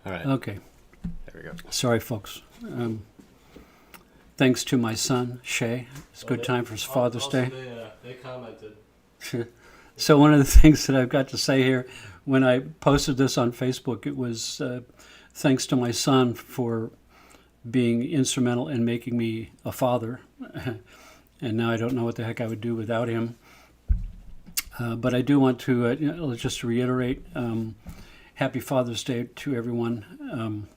All right. Okay. There we go. Sorry, folks. Thanks to my son, Shay. It's a good time for his Father's Day. They commented. So one of the things that I've got to say here, when I posted this on Facebook, it was thanks to my son for being instrumental in making me a father. And now I don't know what the heck I would do without him. But I do want to just reiterate, Happy Father's Day to everyone.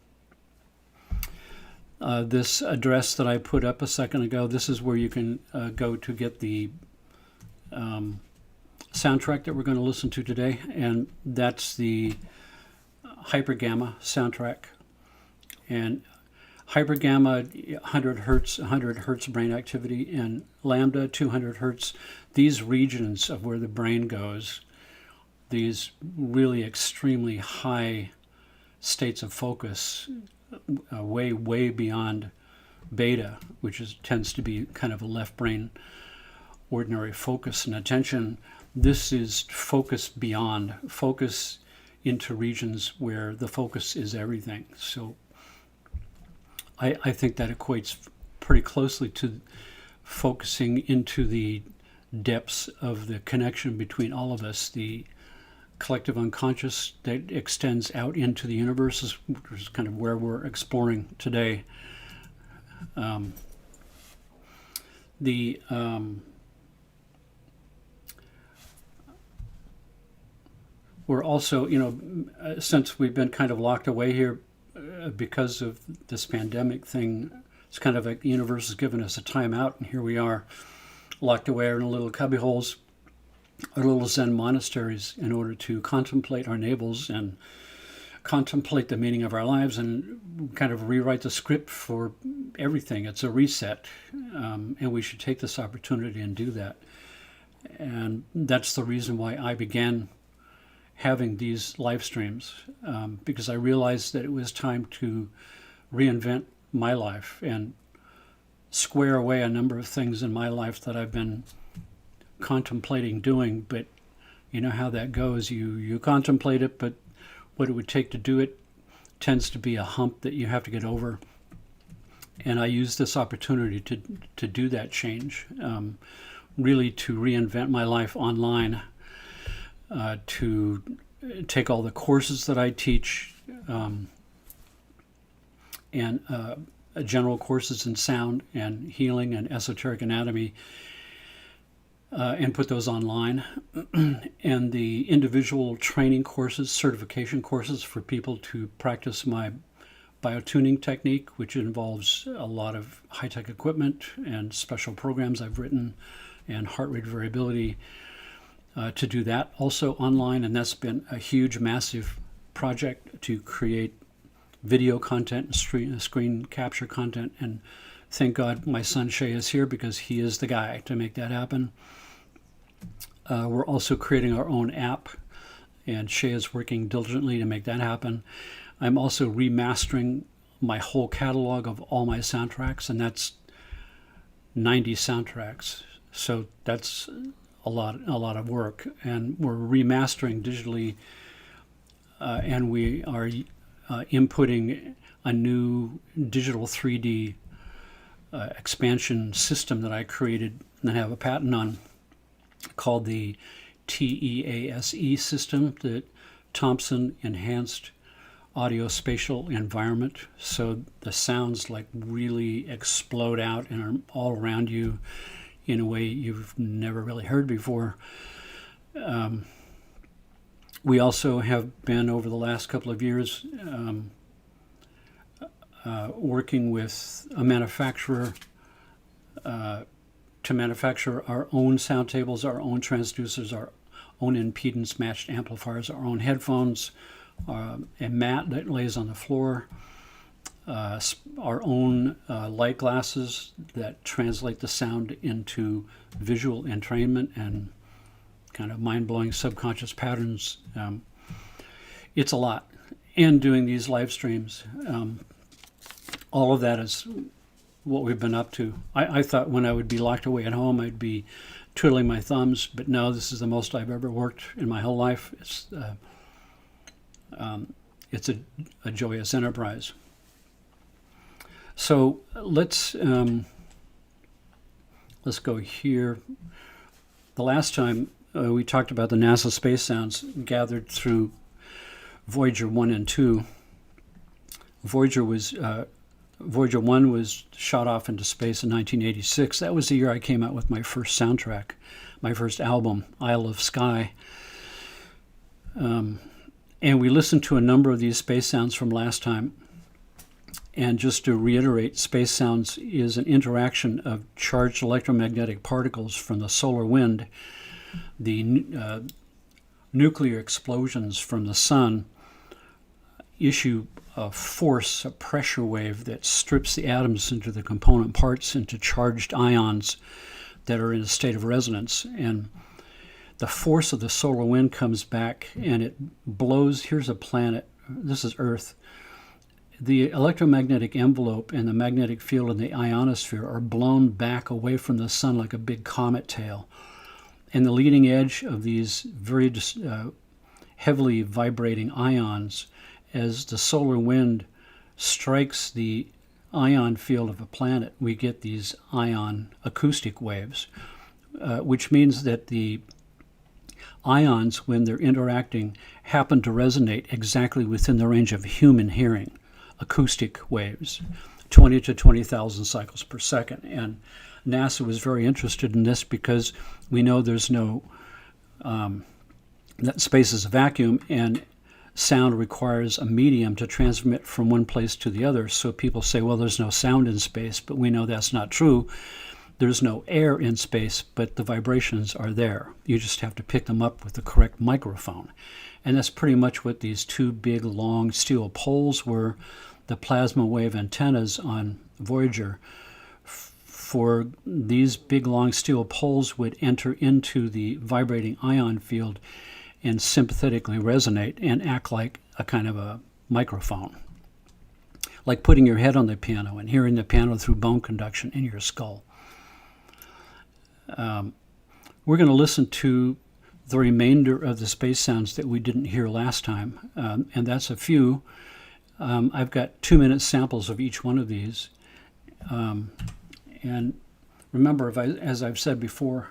This address that I put up a second ago, this is where you can go to get the soundtrack that we're going to listen to today, and that's the Hyper Gamma soundtrack. And Hyper Gamma, 100 hertz brain activity, and Lambda, 200 hertz. These regions of where the brain goes, these really extremely high states of focus, way beyond beta, which tends to be kind of a left brain ordinary focus and attention. This is focus beyond, focus into regions where the focus is everything. So I think that equates pretty closely to focusing into the depths of the connection between all of us, the collective unconscious that extends out into the universe, which is kind of where we're exploring today. We're also, since we've been kind of locked away here because of this pandemic thing, it's kind of like the universe has given us a time out, and here we are locked away in little cubbyholes, our little Zen monasteries, in order to contemplate our navels and contemplate the meaning of our lives and kind of rewrite the script for everything. It's a reset, and we should take this opportunity and do that. And that's the reason why I began having these live streams, because I realized that it was time to reinvent my life and square away a number of things in my life that I've been contemplating doing. But you know how that goes. You contemplate it, but what it would take to do it tends to be a hump that you have to get over. And I used this opportunity to do that change, really to reinvent my life online, to take all the courses that I teach, and general courses in sound and healing and esoteric anatomy, and put those online, and the individual training courses, certification courses for people to practice my biotuning technique, which involves a lot of high-tech equipment and special programs I've written, and heart rate variability, to do that also online. And that's been a huge, massive project to create video content and screen capture content. And thank God my son Shay is here, because he is the guy to make that happen. We're also creating our own app, and Shay is working diligently to make that happen. I'm also remastering my whole catalog of all my soundtracks, and that's 90 soundtracks. So that's a lot of work, and we're remastering digitally, and we are inputting a new digital 3D expansion system that I created and have a patent on, called the TEASE system, the Thompson Enhanced Audio Spatial Environment. So the sounds like really explode out and are all around you in a way you've never really heard before. We also have been, over the last couple of years, working with a manufacturer to manufacture our own sound tables, our own transducers, our own impedance matched amplifiers, our own headphones, a mat that lays on the floor, our own light glasses that translate the sound into visual entrainment and kind of mind-blowing subconscious patterns. It's a lot. And doing these live streams, all of that is what we've been up to. I thought when I would be locked away at home, I'd be twiddling my thumbs, but no, this is the most I've ever worked in my whole life. it's a joyous enterprise. So let's go here. The last time we talked about the NASA space sounds gathered through Voyager 1 and 2. Voyager 1 was shot off into space in 1986. That was the year I came out with my first soundtrack, my first album, Isle of Skye. And we listened to a number of these space sounds from last time. And just to reiterate, space sounds is an interaction of charged electromagnetic particles from the solar wind, the nuclear explosions from the sun issue a force, a pressure wave that strips the atoms into the component parts into charged ions that are in a state of resonance. And the force of the solar wind comes back and it blows. Here's a planet. This is Earth. The electromagnetic envelope and the magnetic field in the ionosphere are blown back away from the sun like a big comet tail. And the leading edge of these very heavily vibrating ions, as the solar wind strikes the ion field of a planet, we get these ion acoustic waves, which means that the ions, when they're interacting, happen to resonate exactly within the range of human hearing, acoustic waves, 20 to 20,000 cycles per second. And NASA was very interested in this because we know there's no, that space is a vacuum, and sound requires a medium to transmit from one place to the other. So people say, well, there's no sound in space, but we know that's not true. There's no air in space, but the vibrations are there. You just have to pick them up with the correct microphone. And that's pretty much what these two big, long steel poles were, the plasma wave antennas on Voyager. For these big, long steel poles would enter into the vibrating ion field and sympathetically resonate and act like a kind of a microphone. Like putting your head on the piano and hearing the piano through bone conduction in your skull. We're going to listen to the remainder of the space sounds that we didn't hear last time, and that's a few. I've got 2-minute samples of each one of these. And remember, as I've said before,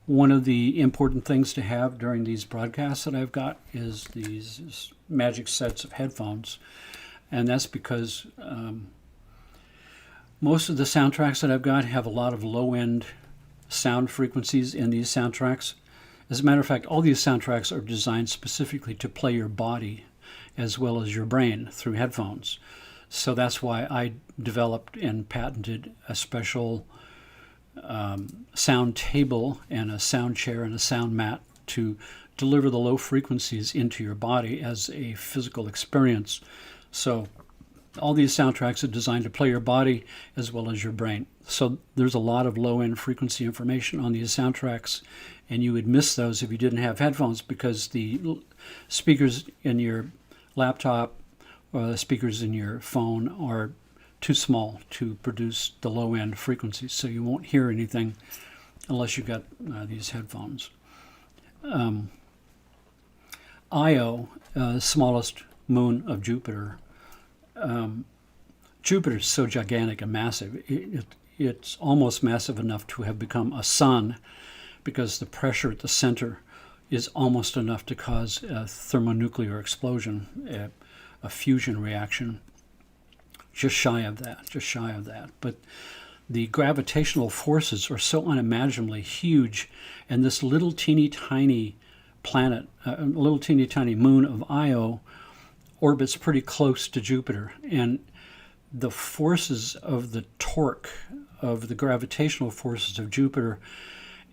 one of the important things to have during these broadcasts that I've got is these magic sets of headphones. And that's because most of the soundtracks that I've got have a lot of low-end sound frequencies in these soundtracks. As a matter of fact, all these soundtracks are designed specifically to play your body as well as your brain through headphones. So that's why I developed and patented a special sound table and a sound chair and a sound mat to deliver the low frequencies into your body as a physical experience. So all these soundtracks are designed to play your body as well as your brain. So there's a lot of low-end frequency information on these soundtracks, and you would miss those if you didn't have headphones, because the speakers in your laptop or the speakers in your phone are too small to produce the low-end frequencies, so you won't hear anything unless you've got these headphones. Io, smallest moon of Jupiter. Jupiter is so gigantic and massive. It's almost massive enough to have become a sun, because the pressure at the center is almost enough to cause a thermonuclear explosion, a fusion reaction. Just shy of that. But the gravitational forces are so unimaginably huge, and this little teeny tiny planet, little teeny tiny moon of Io, orbits pretty close to Jupiter, and the forces of the torque of the gravitational forces of Jupiter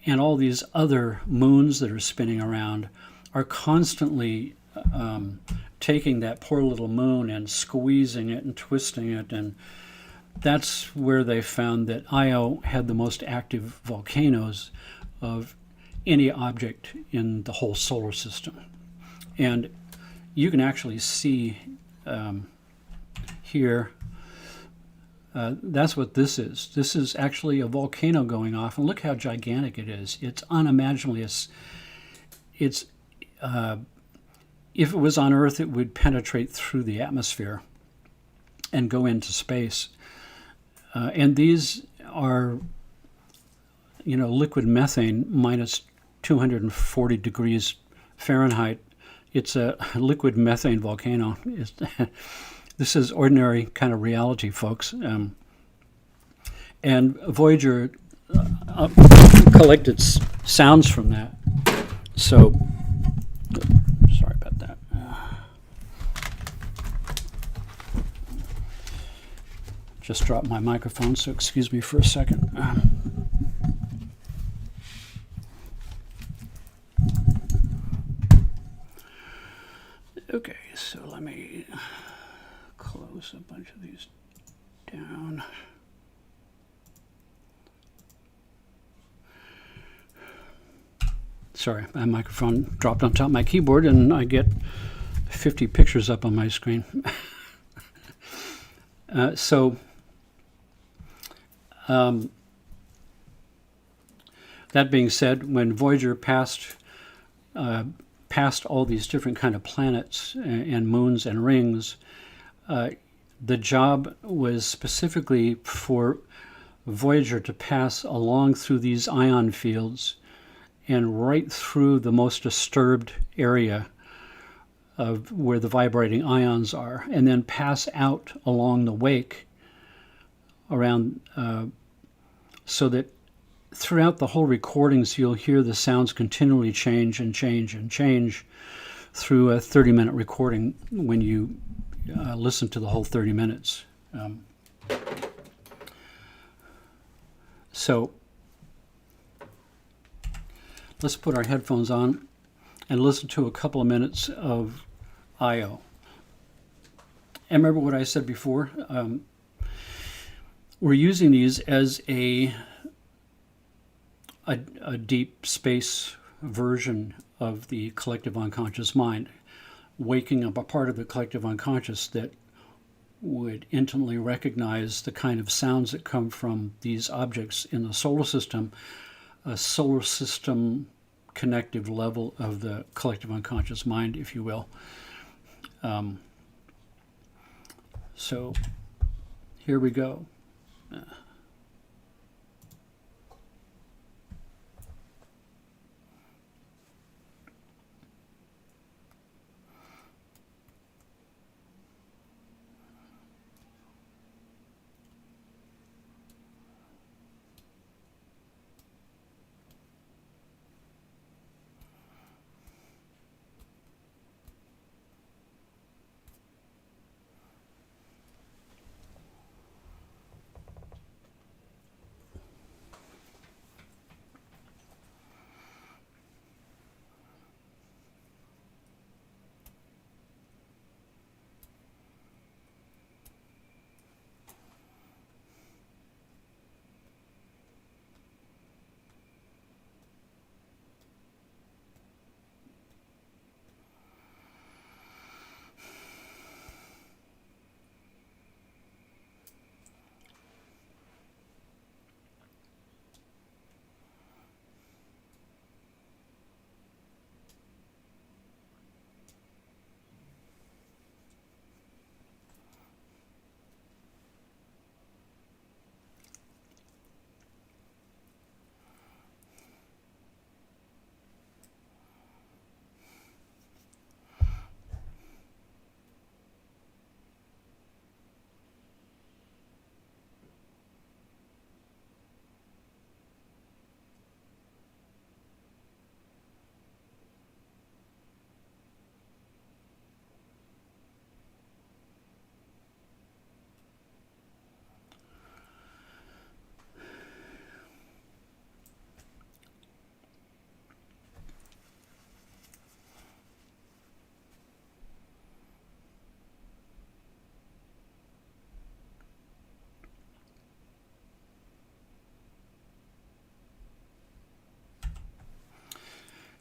and all these other moons that are spinning around are constantly taking that poor little moon and squeezing it and twisting it, and that's where they found that Io had the most active volcanoes of any object in the whole solar system. And you can actually see here, that's what this is. This is actually a volcano going off, and look how gigantic it is. It's unimaginably, if it was on Earth, it would penetrate through the atmosphere and go into space. And these are, liquid methane minus 240 degrees Fahrenheit. It's a liquid methane volcano. This is ordinary kind of reality, folks. And Voyager collected sounds from that. So, sorry about that. Just dropped my microphone, so excuse me for a second. Okay, so let me close a bunch of these down. Sorry, my microphone dropped on top of my keyboard and I get 50 pictures up on my screen. That being said, when Voyager passed all these different kind of planets and moons and rings, the job was specifically for Voyager to pass along through these ion fields and right through the most disturbed area of where the vibrating ions are, and then pass out along the wake around, so that throughout the whole recordings you'll hear the sounds continually change and change and change through a 30-minute recording when you listen to the whole 30 minutes. So let's put our headphones on and listen to a couple of minutes of I.O. And remember what I said before? We're using these as a deep space version of the collective unconscious mind, waking up a part of the collective unconscious that would intimately recognize the kind of sounds that come from these objects in the solar system, a solar system connective level of the collective unconscious mind, if you will. So here we go.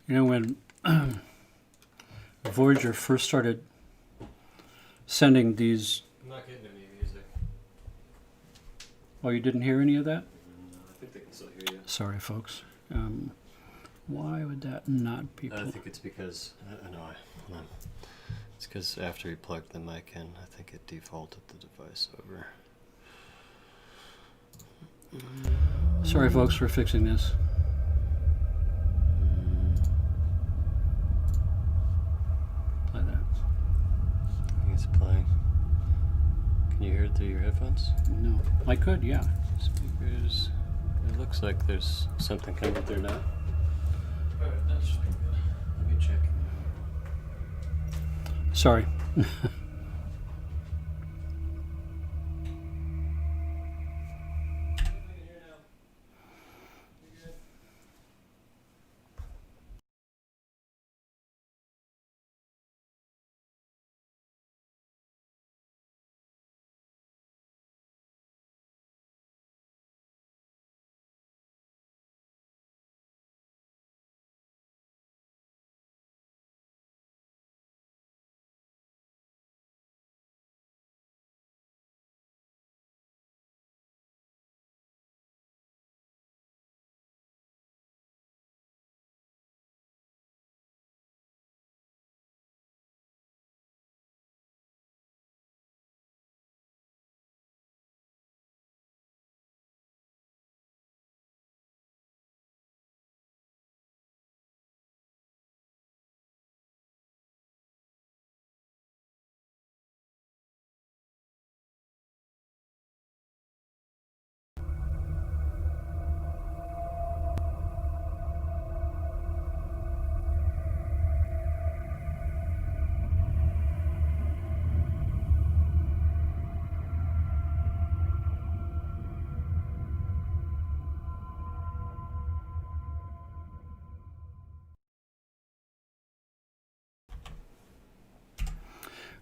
You know, when Voyager first started sending these... I'm not getting any music. Oh, you didn't hear any of that? No, I think they can still hear you. Sorry, folks. Why would that not be... I think it's because... hold on. It's because after you plugged the mic in, I think it defaulted the device over. Sorry, folks, for fixing this. Play that. I think it's playing. Can you hear it through your headphones? No, I could, yeah. Speakers. It looks like there's something coming through now. Alright, that should be good. Let me check. Sorry.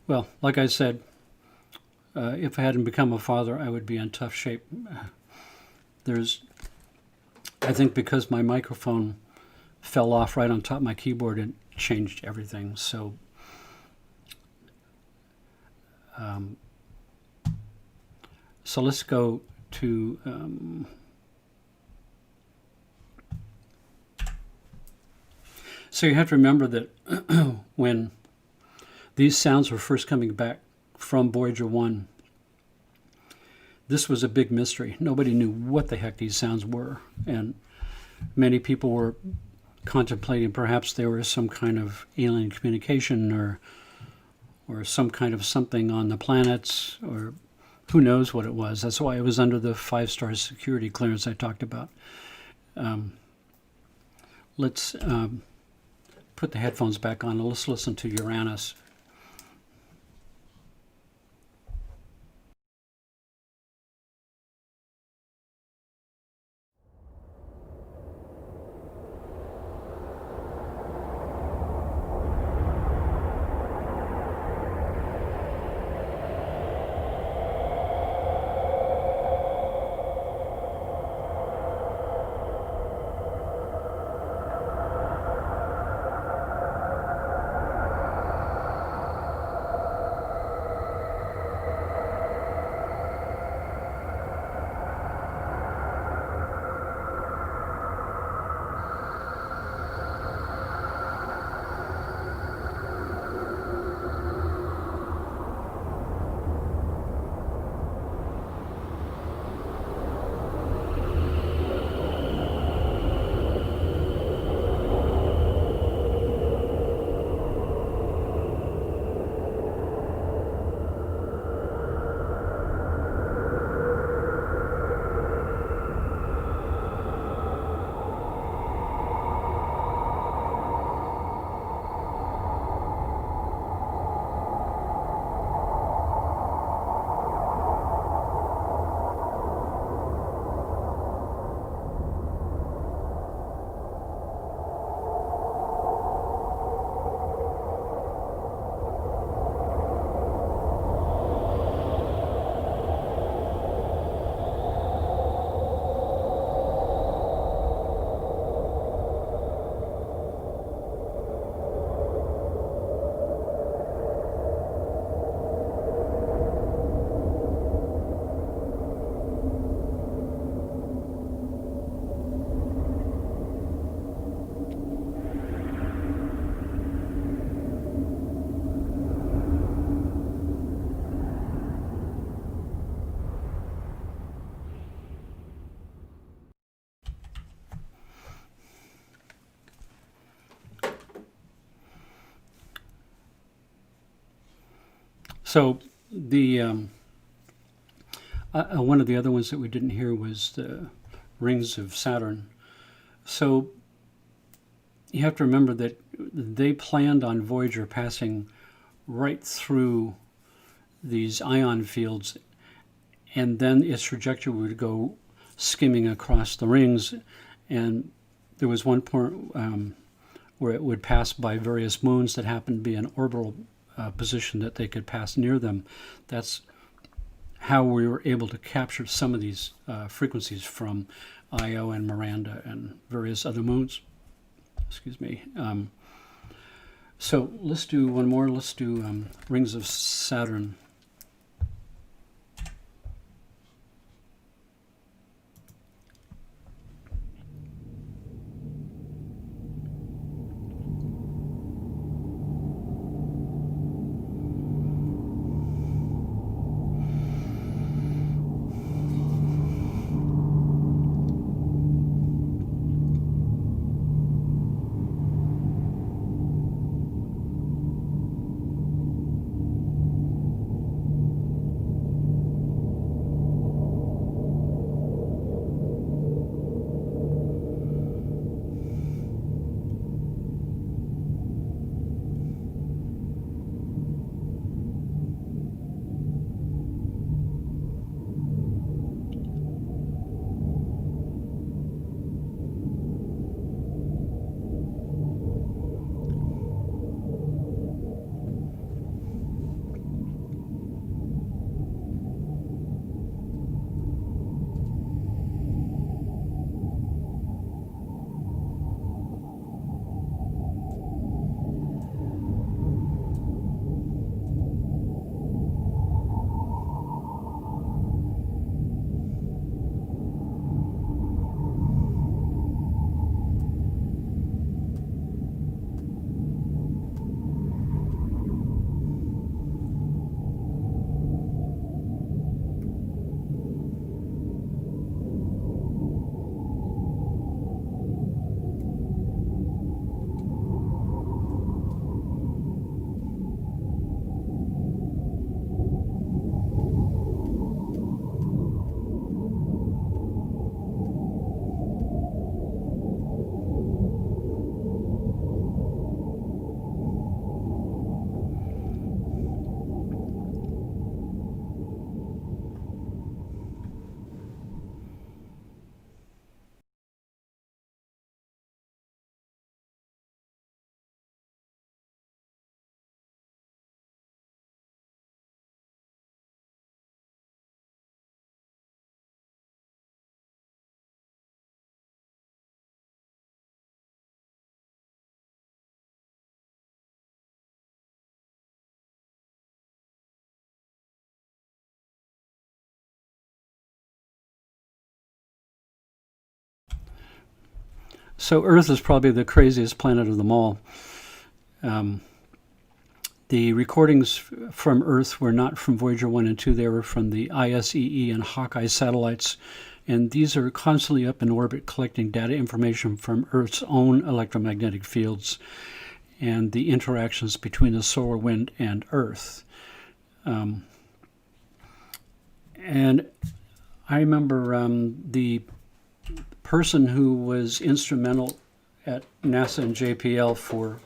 Well, like I said, if I hadn't become a father, I would be in tough shape. I think because my microphone fell off right on top of my keyboard, it changed everything. So, so let's go to. So you have to remember that when these sounds were first coming back from Voyager 1, this was a big mystery. Nobody knew what the heck these sounds were. And many people were contemplating perhaps there was some kind of alien communication or some kind of something on the planets, or who knows what it was. That's why it was under the 5-star security clearance I talked about. Let's put the headphones back on and let's listen to Uranus. So the one of the other ones that we didn't hear was the rings of Saturn. So you have to remember that they planned on Voyager passing right through these ion fields, and then its trajectory would go skimming across the rings. And there was one point where it would pass by various moons that happened to be in orbital position that they could pass near them. That's how we were able to capture some of these frequencies from Io and Miranda and various other moons. Excuse me. So let's do one more. Let's do rings of Saturn. So Earth is probably the craziest planet of them all. The recordings from Earth were not from Voyager 1 and 2. They were from the ISEE and Hawkeye satellites. And these are constantly up in orbit collecting data information from Earth's own electromagnetic fields and the interactions between the solar wind and Earth. And I remember the person who was instrumental at NASA and JPL for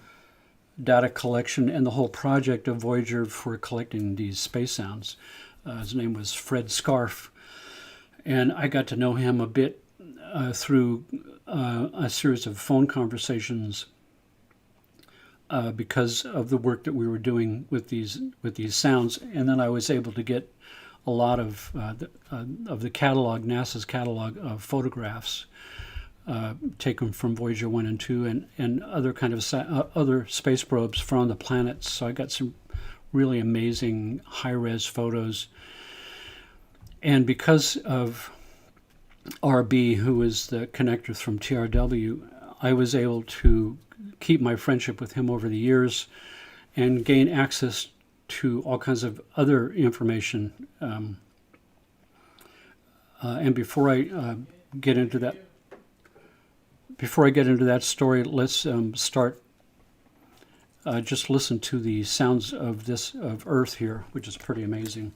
data collection and the whole project of Voyager for collecting these space sounds. His name was Fred Scarf. And I got to know him a bit through a series of phone conversations because of the work that we were doing with these sounds. And then I was able to get a lot of the catalog, NASA's catalog of photographs taken from Voyager 1 and 2 and other kind of other space probes from the planets. So I got some really amazing high-res photos. And because of RB, who is the connector from TRW, I was able to keep my friendship with him over the years and gain access to all kinds of other information. And before I get into that, story, let's start just listen to the sounds of Earth here, which is pretty amazing.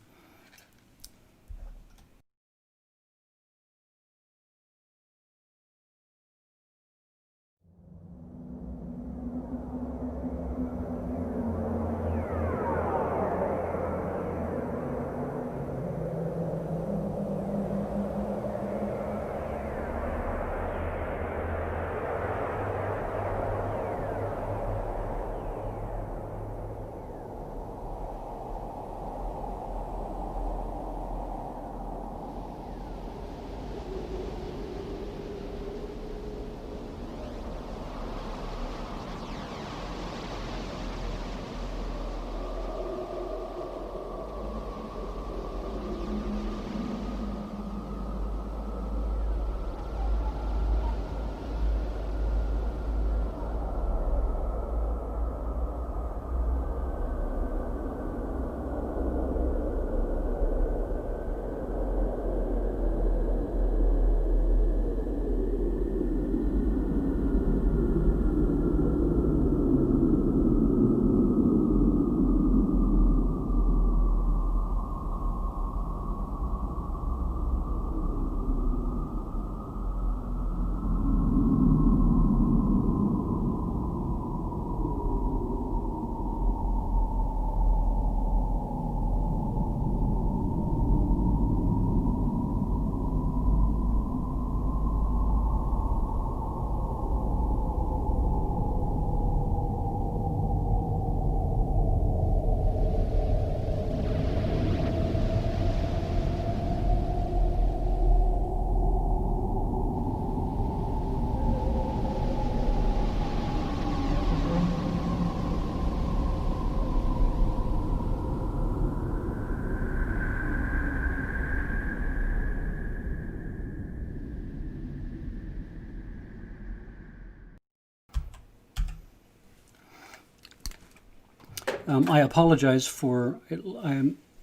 I apologize for it.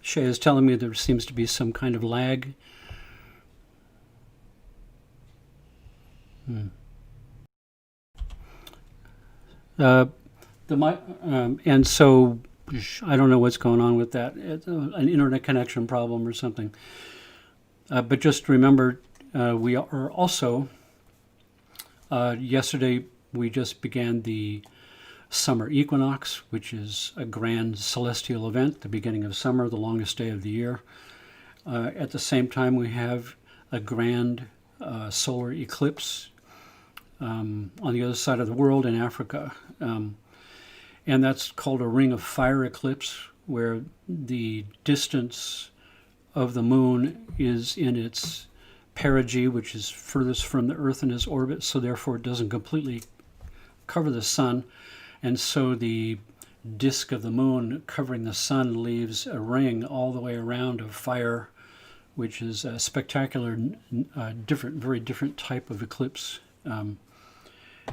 Shay is telling me there seems to be some kind of lag. And so I don't know what's going on with that. It's an internet connection problem or something. But just remember, we are also, yesterday we just began the summer equinox, which is a grand celestial event, the beginning of summer, the longest day of the year. At the same time, we have a grand solar eclipse on the other side of the world in Africa. And that's called a ring of fire eclipse, where the distance of the moon is in its perigee, which is furthest from the Earth in its orbit, so therefore it doesn't completely cover the sun. And so the disk of the moon covering the sun leaves a ring all the way around of fire, which is a spectacular, very different type of eclipse. And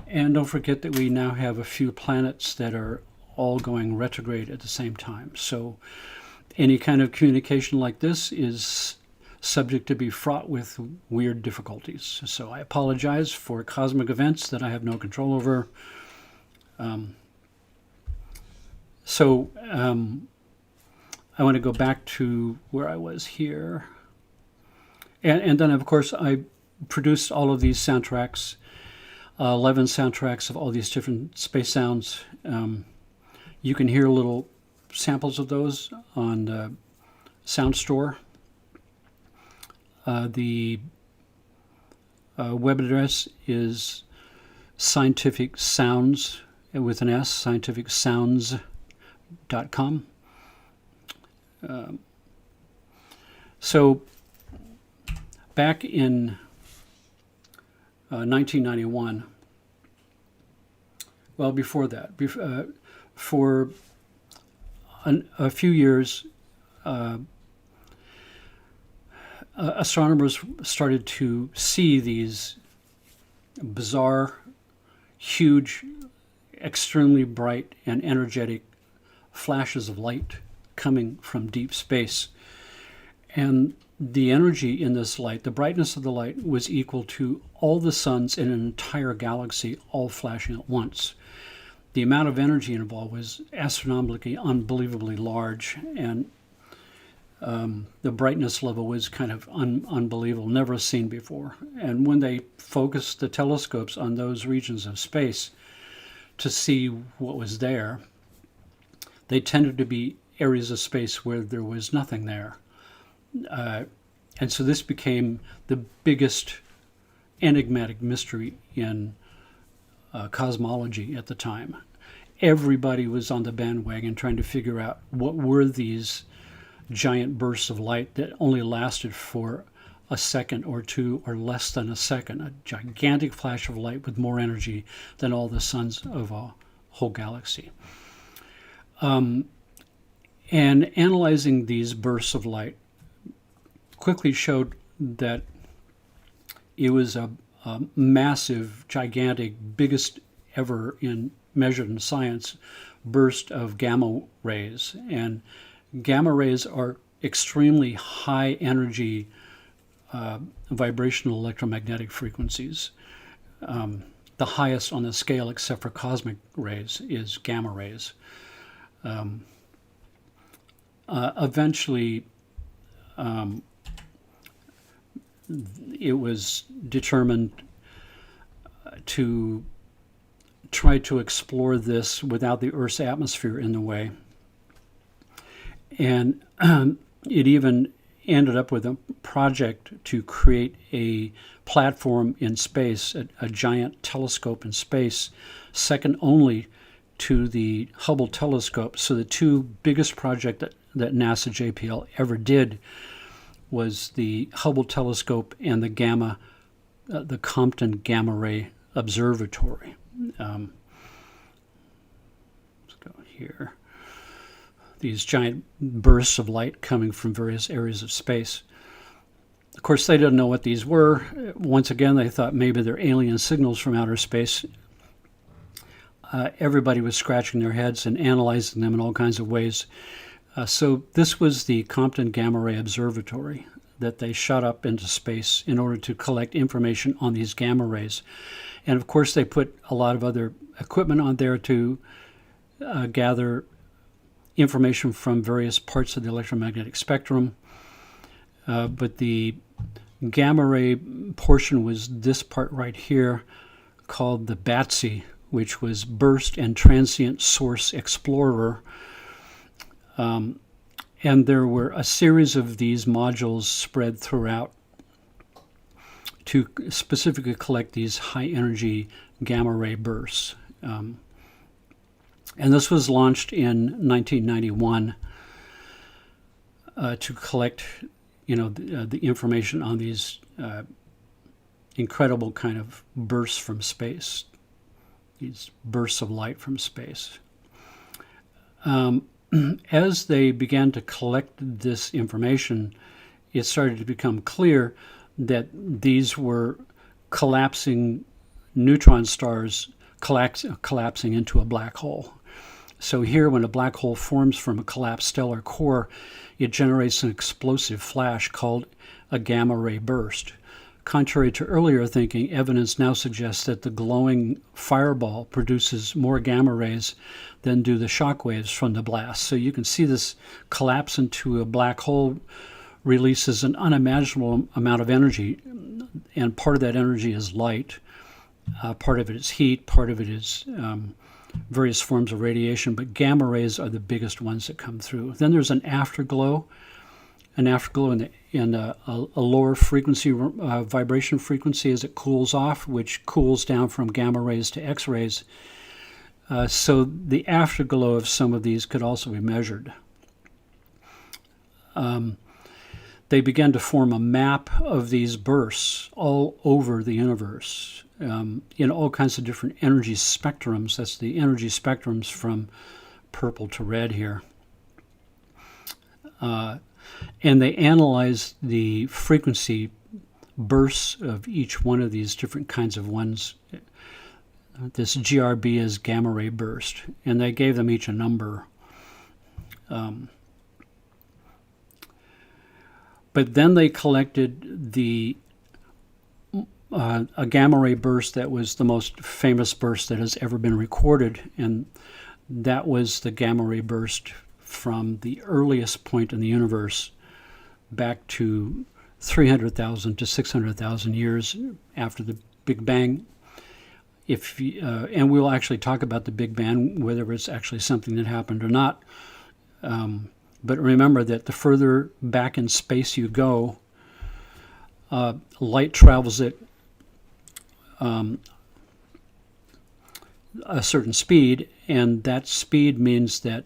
don't forget that we now have a few planets that are all going retrograde at the same time. So any kind of communication like this is subject to be fraught with weird difficulties. So I apologize for cosmic events that I have no control over. I want to go back to where I was here. And then, of course, I produced all of these soundtracks, 11 soundtracks of all these different space sounds. You can hear little samples of those on the Sound Store. The web address is Scientific Sounds with an S, scientificsounds.com. So back in 1991, well, before that, for a few years, astronomers started to see these bizarre, huge, extremely bright and energetic flashes of light coming from deep space. And the energy in this light, the brightness of the light, was equal to all the suns in an entire galaxy all flashing at once. the amount of energy involved was astronomically, unbelievably large, and the brightness level was kind of unbelievable, never seen before. And when they focused the telescopes on those regions of space to see what was there, they tended to be areas of space where there was nothing there. And so this became the biggest enigmatic mystery in cosmology at the time. Everybody was on the bandwagon trying to figure out what were these giant bursts of light that only lasted for a second or two or less than a second, a gigantic flash of light with more energy than all the suns of a whole galaxy. And analyzing these bursts of light quickly showed that it was a massive, gigantic, biggest ever measured in science burst of gamma rays. And gamma rays are extremely high energy vibrational electromagnetic frequencies. The highest on the scale, except for cosmic rays, is gamma rays. Eventually, it was determined to try to explore this without the Earth's atmosphere in the way. And it even ended up with a project to create a platform in space, a giant telescope in space, second only to the Hubble telescope. So the two biggest projects that NASA JPL ever did was the Hubble telescope and the Compton Gamma Ray Observatory. Let's go here. These giant bursts of light coming from various areas of space. Of course, they didn't know what these were. Once again, they thought maybe they're alien signals from outer space. Everybody was scratching their heads and analyzing them in all kinds of ways. So this was the Compton Gamma Ray Observatory that they shot up into space in order to collect information on these gamma rays. And of course, they put a lot of other equipment on there to gather information from various parts of the electromagnetic spectrum. But the gamma ray portion was this part right here called the BATSI, which was Burst and Transient Source Explorer. And there were a series of these modules spread throughout to specifically collect these high energy gamma ray bursts. And this was launched in 1991 to collect, the information on these incredible kind of bursts from space, these bursts of light from space. As they began to collect this information, it started to become clear that these were collapsing neutron stars collapsing into a black hole. So here, when a black hole forms from a collapsed stellar core, it generates an explosive flash called a gamma ray burst. Contrary to earlier thinking, evidence now suggests that the glowing fireball produces more gamma rays than do the shock waves from the blast. So you can see this collapse into a black hole releases an unimaginable amount of energy, and part of that energy is light, part of it is heat, part of it is various forms of radiation, but gamma rays are the biggest ones that come through. Then there's an afterglow in a lower frequency, vibration frequency as it cools off, which cools down from gamma rays to X-rays. So the afterglow of some of these could also be measured. They began to form a map of these bursts all over the universe in all kinds of different energy spectrums. That's the energy spectrums from purple to red here. And they analyzed the frequency bursts of each one of these different kinds of ones. This GRB is gamma ray burst, and they gave them each a number. But then they collected the a gamma ray burst that was the most famous burst that has ever been recorded, and that was the gamma ray burst from the earliest point in the universe back to 300,000 to 600,000 years after the Big Bang. And we'll actually talk about the Big Bang, whether it's actually something that happened or not. But remember that the further back in space you go, light travels at a certain speed, and that speed means that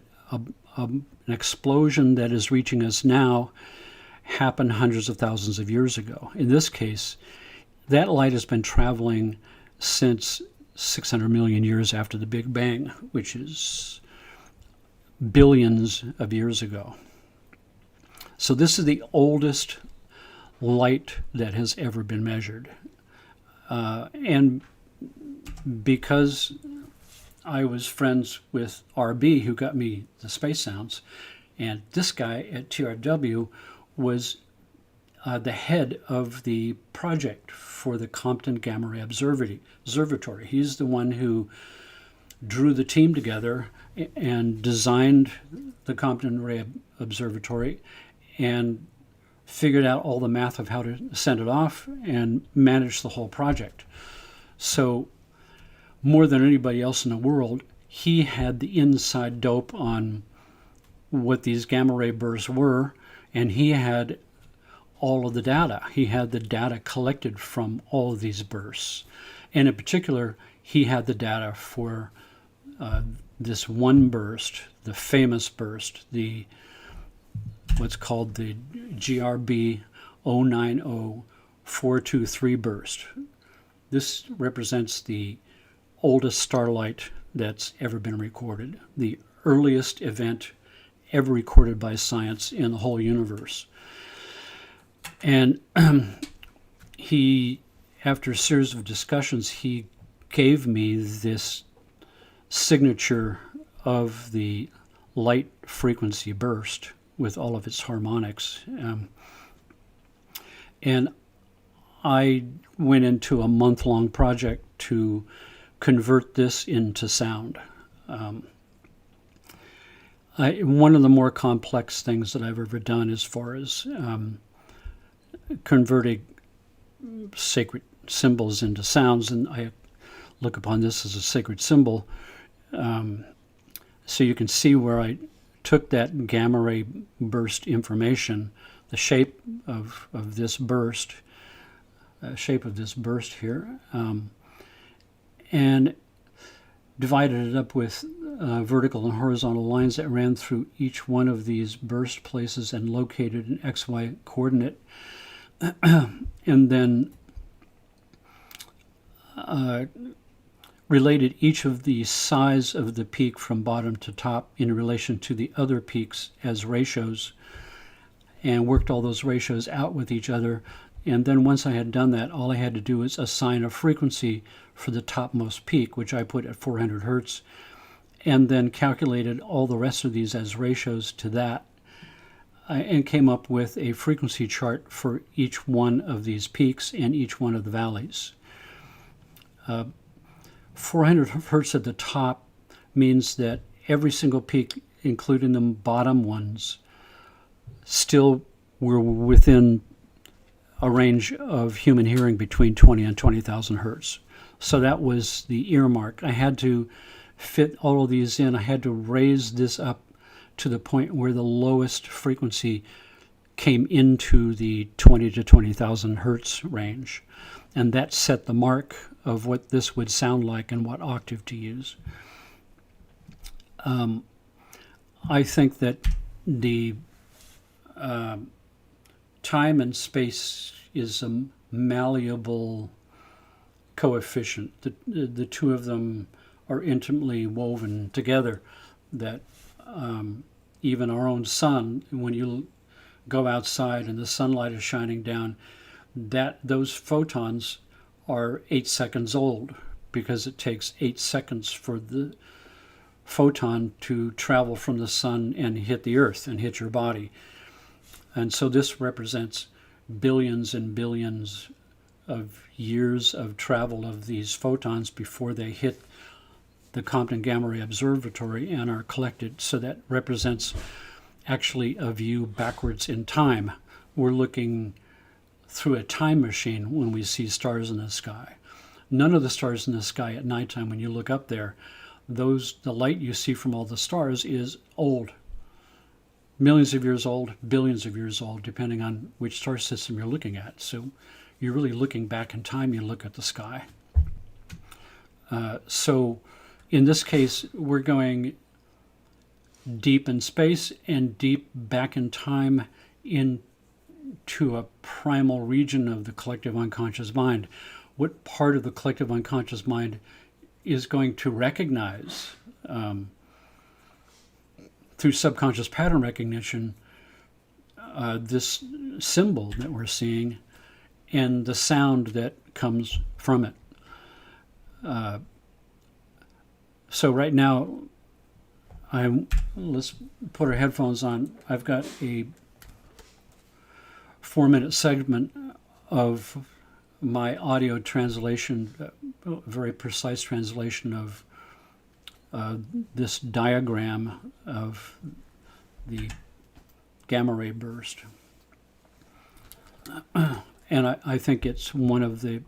an explosion that is reaching us now happened hundreds of thousands of years ago. In this case, that light has been traveling since 600 million years after the Big Bang, which is billions of years ago. So this is the oldest light that has ever been measured. And because I was friends with RB, who got me the space sounds, and this guy at TRW was the head of the project for the Compton Gamma Ray Observatory. He's the one who drew the team together and designed the Compton Ray Observatory and figured out all the math of how to send it off and managed the whole project. So more than anybody else in the world, he had the inside dope on what these gamma ray bursts were, and he had all of the data. He had the data collected from all of these bursts. And in particular, he had the data for this one burst, the famous burst, what's called the GRB 090423 burst. This represents the oldest starlight that's ever been recorded, the earliest event ever recorded by science in the whole universe. And after a series of discussions, he gave me this signature of the light frequency burst with all of its harmonics. And I went into a month-long project to convert this into sound. One of the more complex things that I've ever done as far as converting sacred symbols into sounds, and I look upon this as a sacred symbol. So you can see where I took that gamma ray burst information, the shape of this burst, here, and divided it up with vertical and horizontal lines that ran through each one of these burst places and located an XY coordinate, and then related each of the size of the peak from bottom to top in relation to the other peaks as ratios, and worked all those ratios out with each other. And then once I had done that, all I had to do was assign a frequency for the topmost peak, which I put at 400 hertz, and then calculated all the rest of these as ratios to that, and came up with a frequency chart for each one of these peaks and each one of the valleys. 400 hertz at the top means that every single peak, including the bottom ones, still were within a range of human hearing between 20 and 20,000 hertz. So that was the earmark. I had to fit all of these in. I had to raise this up to the point where the lowest frequency came into the 20 to 20,000 hertz range. And that set the mark of what this would sound like and what octave to use. I think that the time and space is a malleable coefficient. The two of them are intimately woven together, that even our own sun, when you go outside and the sunlight is shining down, those photons are 8 seconds old, because it takes 8 seconds for the photon to travel from the sun and hit the earth and hit your body. And so this represents billions and billions of years of travel of these photons before they hit the Compton Gamma Ray Observatory and are collected. So that represents actually a view backwards in time. We're looking through a time machine when we see stars in the sky. None of the stars in the sky at nighttime, when you look up there, the light you see from all the stars is old. Millions of years old, billions of years old, depending on which star system you're looking at. So you're really looking back in time, you look at the sky. So in this case, we're going deep in space and deep back in time into a primal region of the collective unconscious mind. What part of the collective unconscious mind is going to recognize through subconscious pattern recognition this symbol that we're seeing and the sound that comes from it. So right now, let's put our headphones on. I've got a 4-minute segment of my audio translation, a very precise translation of this diagram of the gamma ray burst. And I think it's one of the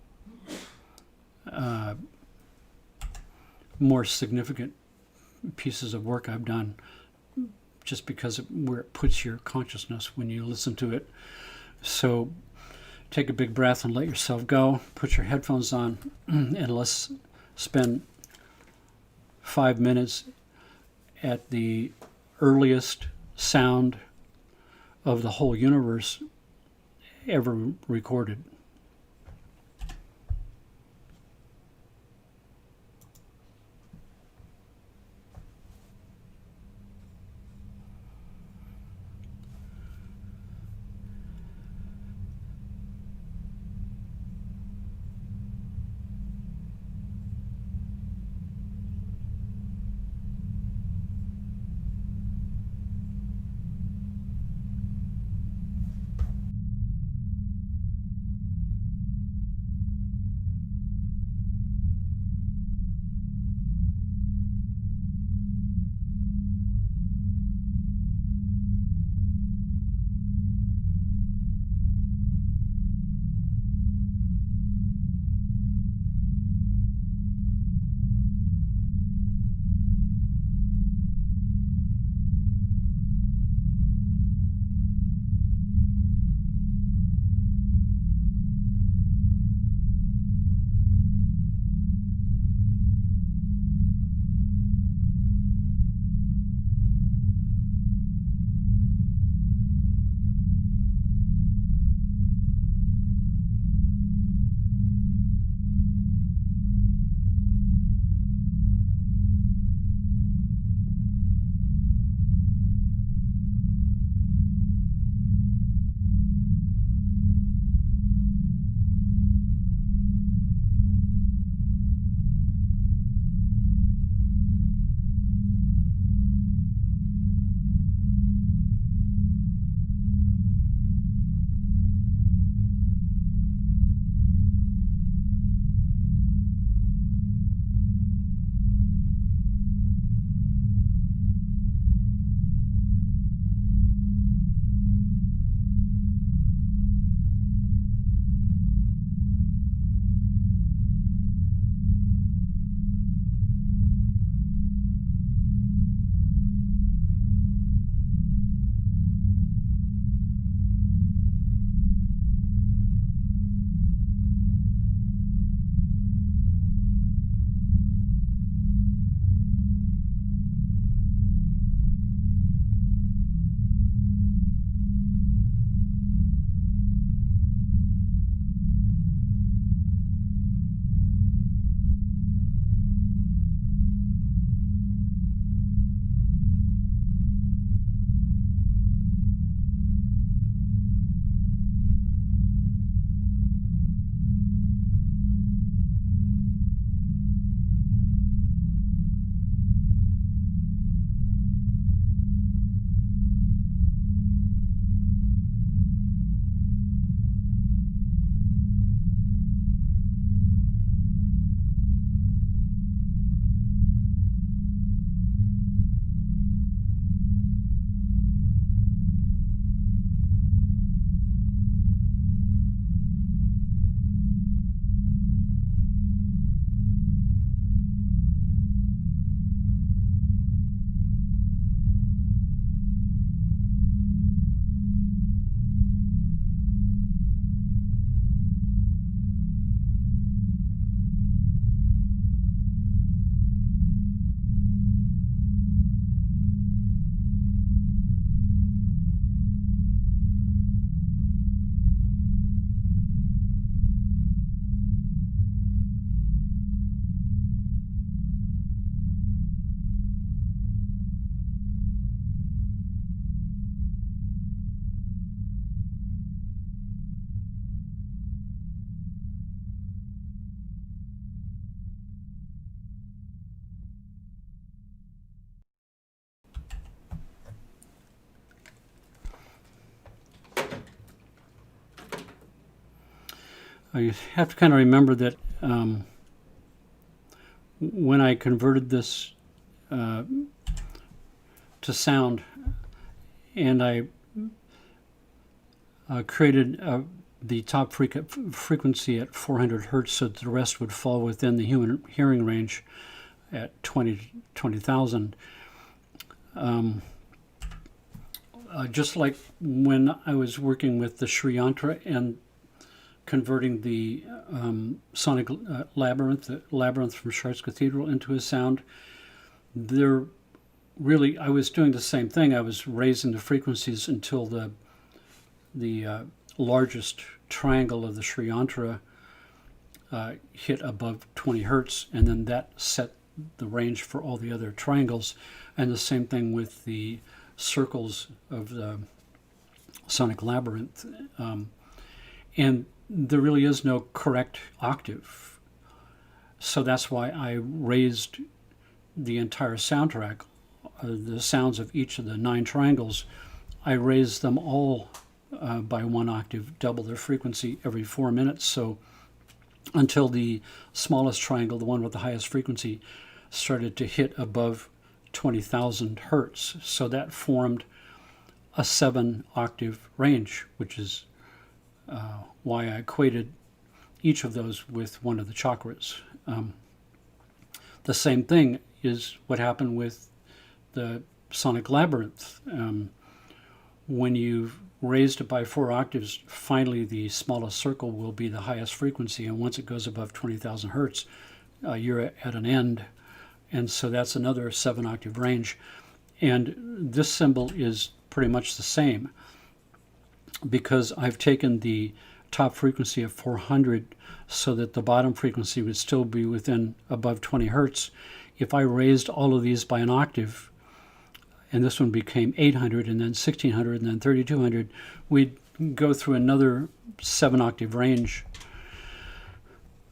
more significant pieces of work I've done, just because of where it puts your consciousness when you listen to it. So take a big breath and let yourself go. Put your headphones on and let's spend 5 minutes at the earliest sound of the whole universe ever recorded. I have to kind of remember that when I converted this to sound, and I created the top frequency at 400 hertz, so that the rest would fall within the human hearing range at 20,000. Just like when I was working with the Sri Yantra and converting the sonic labyrinth, the labyrinth from Chartres Cathedral, into a sound, I was doing the same thing. I was raising the frequencies until the largest triangle of the Sri Yantra hit above 20 hertz, and then that set the range for all the other triangles. And the same thing with the circles of the sonic labyrinth. And there really is no correct octave. So that's why I raised the entire soundtrack, the sounds of each of the 9 triangles. I raised them all by 1 octave, double their frequency every 4 minutes. So until the smallest triangle, the one with the highest frequency, started to hit above 20,000 hertz. So that formed a 7 octave range, which is why I equated each of those with one of the chakras. The same thing is what happened with the sonic labyrinth. When you've raised it by 4 octaves, finally the smallest circle will be the highest frequency, and once it goes above 20,000 hertz, you're at an end, and so that's another 7 octave range. And this symbol is pretty much the same, because I've taken the top frequency of 400 so that the bottom frequency would still be within above 20 hertz. If I raised all of these by an octave, and this one became 800, and then 1600, and then 3200, we'd go through another 7 octave range.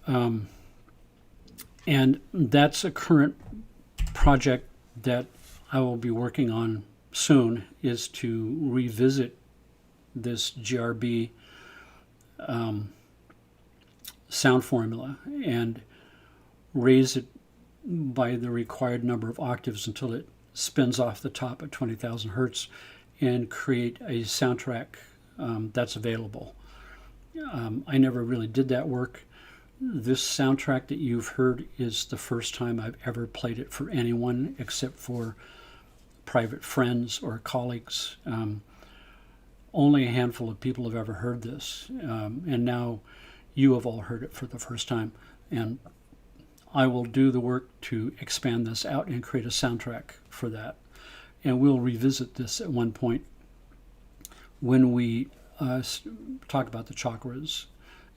And that's a current project that I will be working on soon, is to revisit this GRB sound formula and raise it by the required number of octaves until it spins off the top at 20,000 hertz and create a soundtrack that's available. I never really did that work. This soundtrack that you've heard is the first time I've ever played it for anyone except for private friends or colleagues. Only a handful of people have ever heard this, and now you have all heard it for the first time. And I will do the work to expand this out and create a soundtrack for that. And we'll revisit this at one point when we talk about the chakras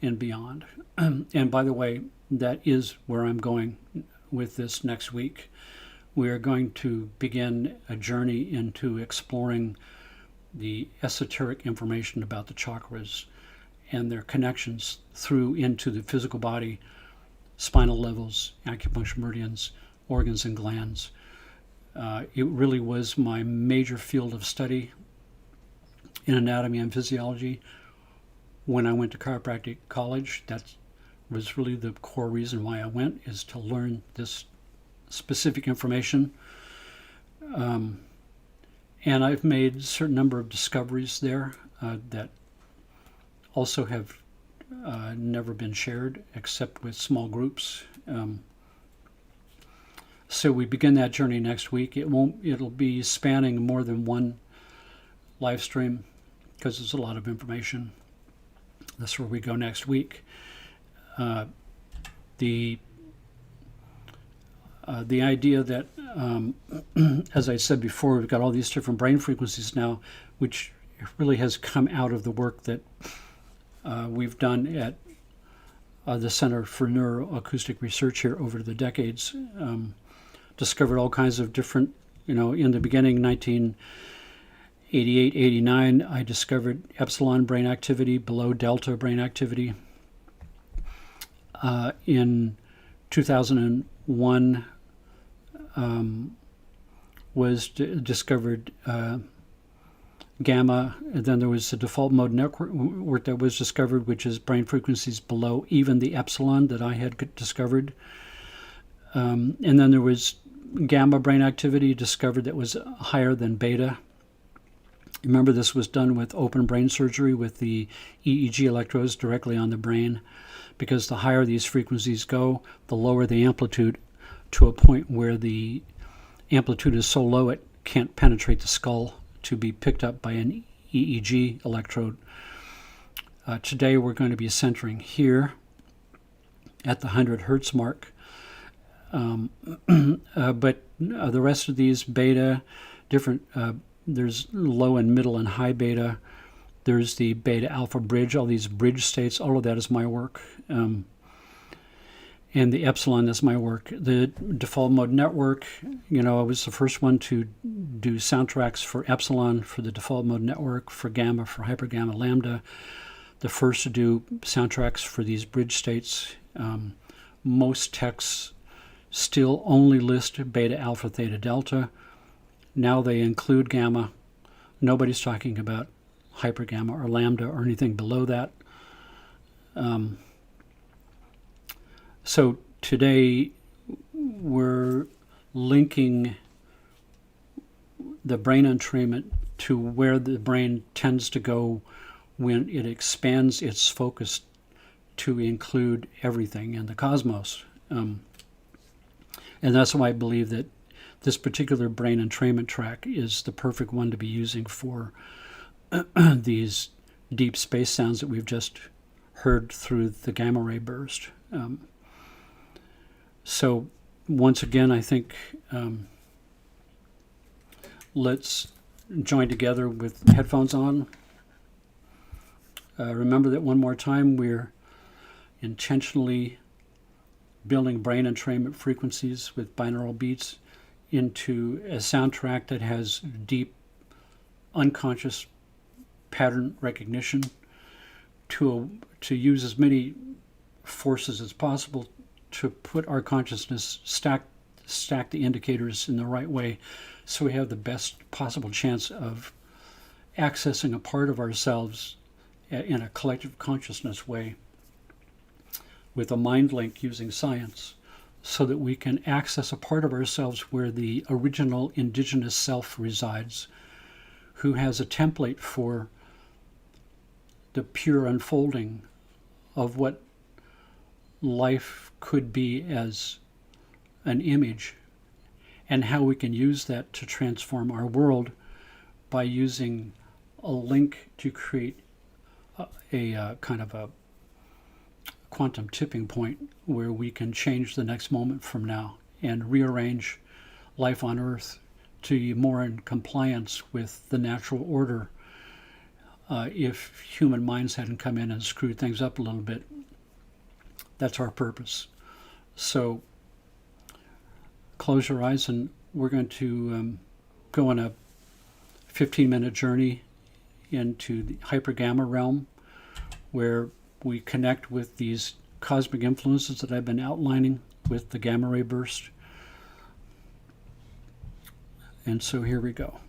and beyond. And by the way, that is where I'm going with this next week. We are going to begin a journey into exploring the esoteric information about the chakras and their connections through into the physical body, spinal levels, acupuncture meridians, organs and glands. It really was my major field of study in anatomy and physiology when I went to chiropractic college. That was really the core reason why I went, is to learn this specific information. And I've made a certain number of discoveries there that also have never been shared except with small groups. So we begin that journey next week. It'll be spanning more than one live stream because there's a lot of information. That's where we go next week. The idea that, as I said before, we've got all these different brain frequencies now, which really has come out of the work that we've done at the Center for Neuroacoustic Research here over the decades. Discovered all kinds of different, in the beginning, 1988, 89, I discovered epsilon brain activity below delta brain activity. In 2001, was discovered gamma, and then there was the default mode network that was discovered, which is brain frequencies below even the epsilon that I had discovered. And then there was gamma brain activity discovered that was higher than beta. Remember, this was done with open brain surgery with the EEG electrodes directly on the brain, because the higher these frequencies go, the lower the amplitude, to a point where the amplitude is so low it can't penetrate the skull to be picked up by an EEG electrode. Today we're going to be centering here at the 100 hertz mark. But the rest of these beta, different, there's low and middle and high beta. There's the beta alpha bridge, all these bridge states, all of that is my work. And the epsilon is my work. The default mode network, I was the first one to do soundtracks for epsilon, for the default mode network, for gamma, for hypergamma lambda. The first to do soundtracks for these bridge states. Most texts still only list beta, alpha, theta, delta. Now they include gamma. Nobody's talking about hypergamma or lambda or anything below that. So today we're linking the brain entrainment to where the brain tends to go when it expands its focus to include everything in the cosmos. And that's why I believe that this particular brain entrainment track is the perfect one to be using for these deep space sounds that we've just heard through the gamma ray burst. So once again, I think let's join together with headphones on. Remember that one more time, we're intentionally building brain entrainment frequencies with binaural beats into a soundtrack that has deep unconscious pattern recognition to use as many forces as possible to put our consciousness, stack the indicators in the right way, so we have the best possible chance of accessing a part of ourselves in a collective consciousness way with a mind link using science, so that we can access a part of ourselves where the original indigenous self resides, who has a template for the pure unfolding of what life could be as an image, and how we can use that to transform our world by using a link to create a kind of a quantum tipping point where we can change the next moment from now and rearrange life on Earth to be more in compliance with the natural order. If human minds hadn't come in and screwed things up a little bit, that's our purpose. So close your eyes, and we're going to go on a 15-minute journey into the hypergamma realm, where we connect with these cosmic influences that I've been outlining with the gamma ray burst. And so here we go.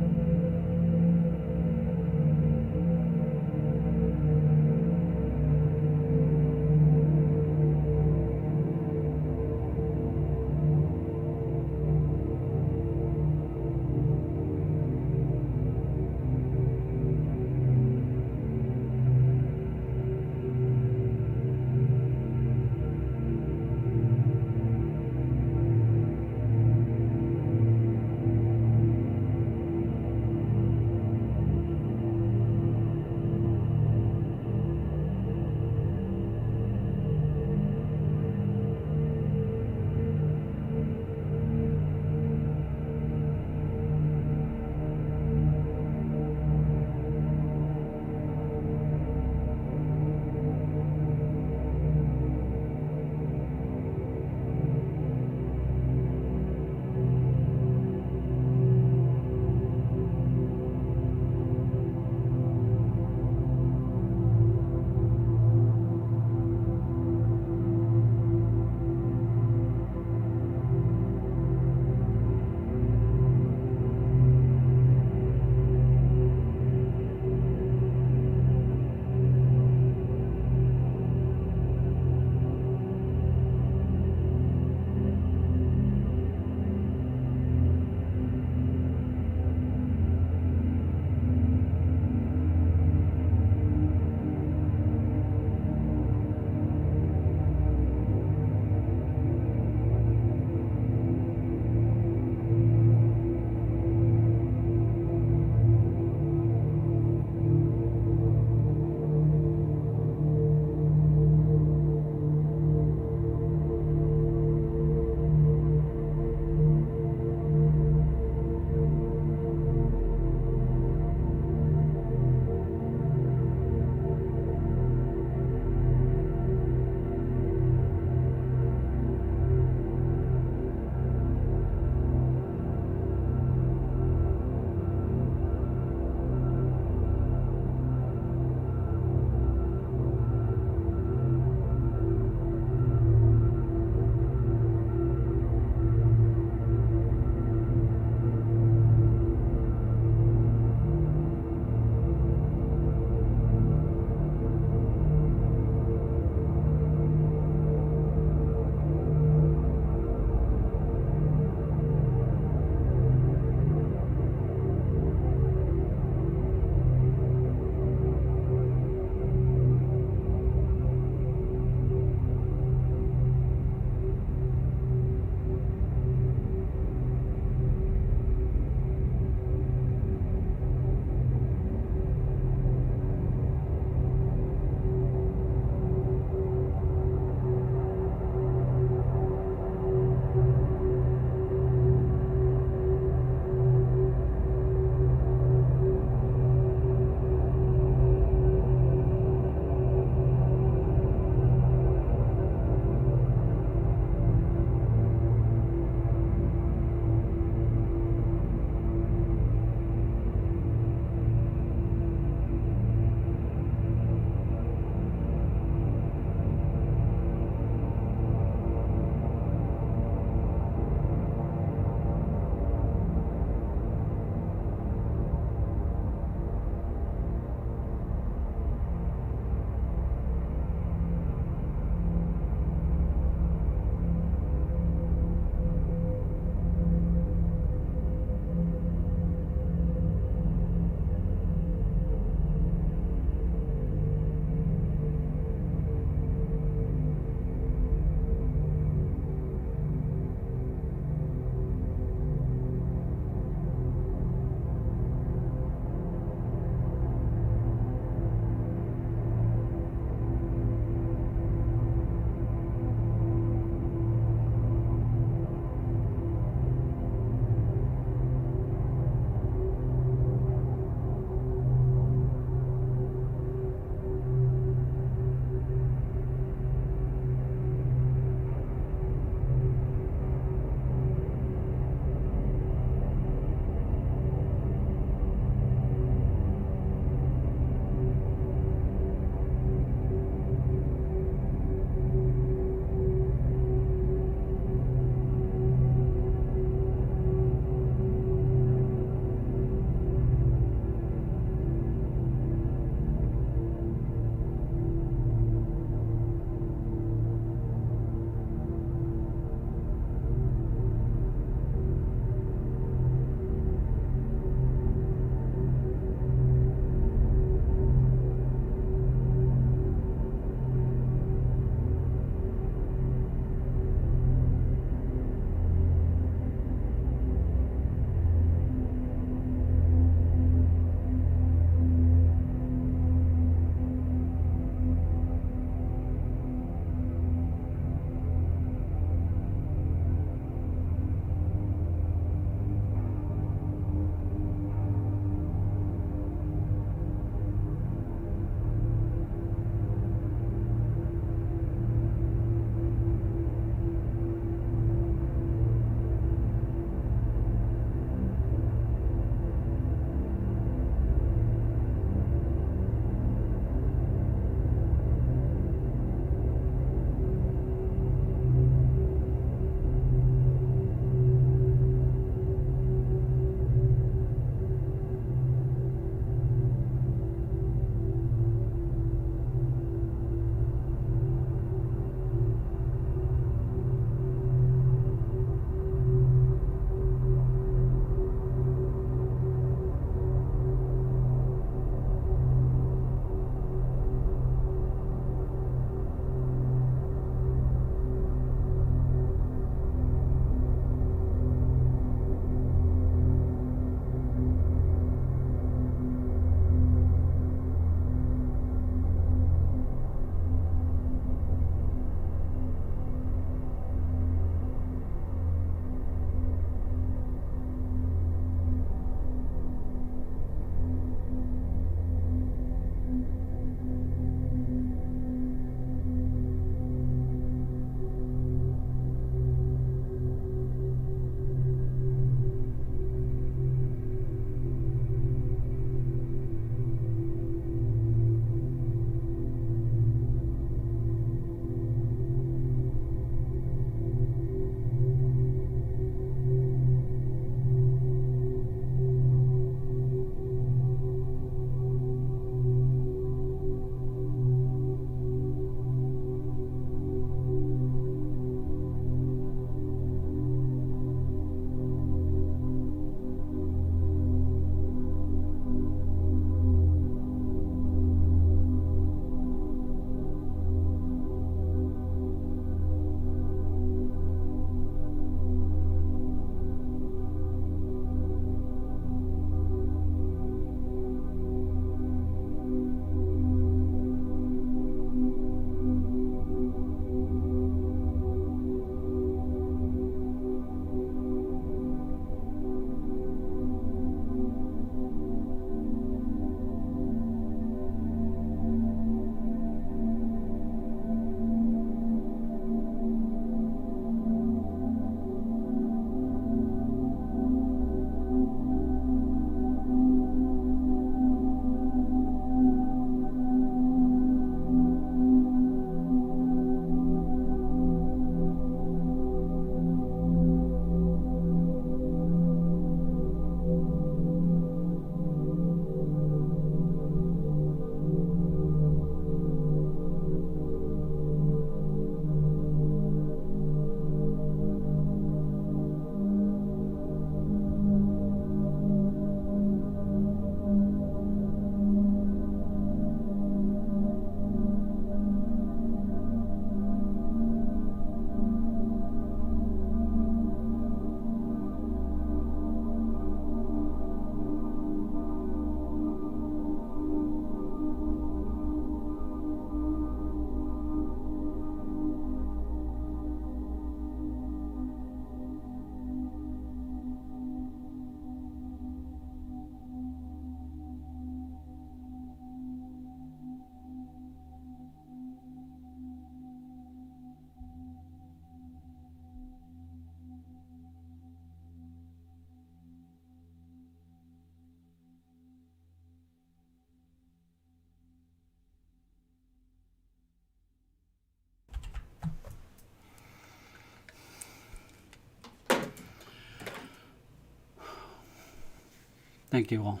Thank you all.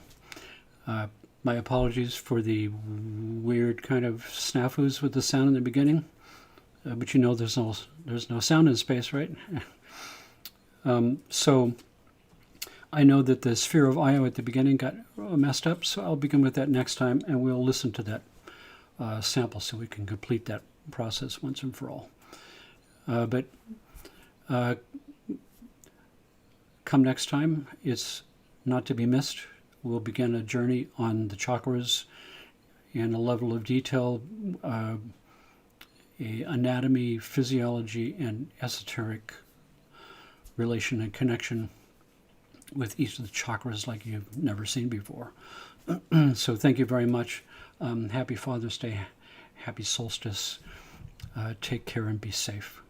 My apologies for the weird kind of snafus with the sound in the beginning, but you know there's no sound in space, right? So I know that the sphere of Io at the beginning got messed up, so I'll begin with that next time, and we'll listen to that sample so we can complete that process once and for all. But come next time, it's not to be missed. We'll begin a journey on the chakras in a level of detail, a anatomy, physiology, and esoteric relation and connection with each of the chakras like you've never seen before. So thank you very much. Happy Father's Day. Happy solstice. Take care and be safe.